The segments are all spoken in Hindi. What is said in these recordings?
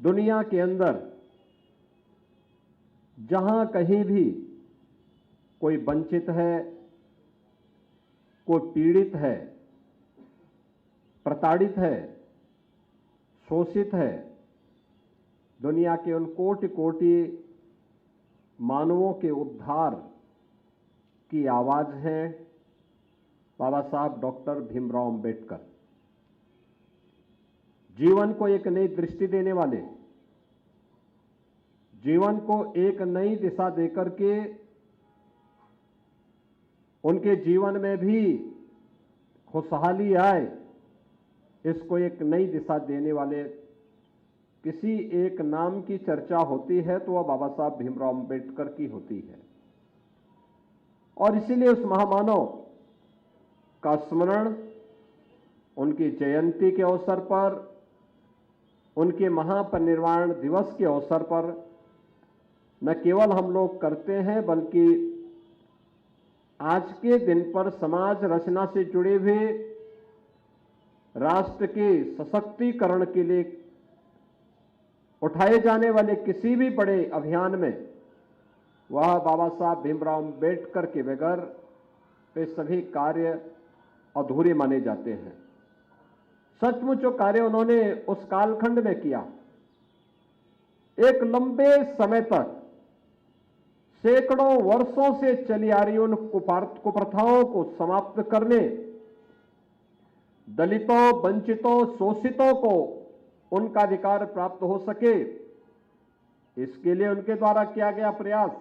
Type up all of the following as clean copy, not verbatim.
दुनिया के अंदर जहां कहीं भी कोई वंचित है, कोई पीड़ित है, प्रताड़ित है, शोषित है, दुनिया के उन कोटि कोटि मानवों के उद्धार की आवाज है बाबा साहब डॉक्टर भीमराव अंबेडकर। जीवन को एक नई दृष्टि देने वाले, जीवन को एक नई दिशा देकर के उनके जीवन में भी खुशहाली आए, इसको एक नई दिशा देने वाले किसी एक नाम की चर्चा होती है तो वह बाबा साहब भीमराव अंबेडकर की होती है। और इसीलिए उस महामानव का स्मरण उनकी जयंती के अवसर पर, उनके महापरिनिर्वाण दिवस के अवसर पर न केवल हम लोग करते हैं, बल्कि आज के दिन पर समाज रचना से जुड़े हुए राष्ट्र के सशक्तिकरण के लिए उठाए जाने वाले किसी भी बड़े अभियान में वह बाबा साहब भीमराव अंबेडकर के बगैर वे सभी कार्य अधूरे माने जाते हैं। सचमुच जो कार्य उन्होंने उस कालखंड में किया, एक लंबे समय तक सैकड़ों वर्षों से चली आ रही उन कुप्रथाओं को समाप्त करने, दलितों, वंचितों, शोषितों को उनका अधिकार प्राप्त हो सके, इसके लिए उनके द्वारा किया गया प्रयास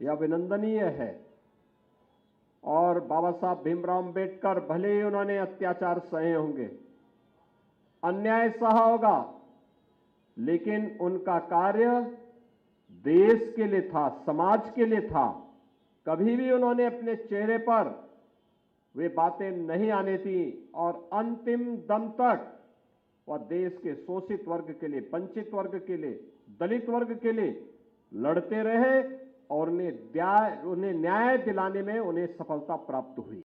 यह अभिनंदनीय है। और बाबा साहब भीमराव अंबेडकर भले ही उन्होंने अत्याचार सहे होंगे, अन्याय सहा होगा, लेकिन उनका कार्य देश के लिए था, समाज के लिए था। कभी भी उन्होंने अपने चेहरे पर वे बातें नहीं आने दी और अंतिम दम तक वह देश के शोषित वर्ग के लिए, वंचित वर्ग के लिए, दलित वर्ग के लिए लड़ते रहे और उन्हें न्याय दिलाने में उन्हें सफलता प्राप्त हुई।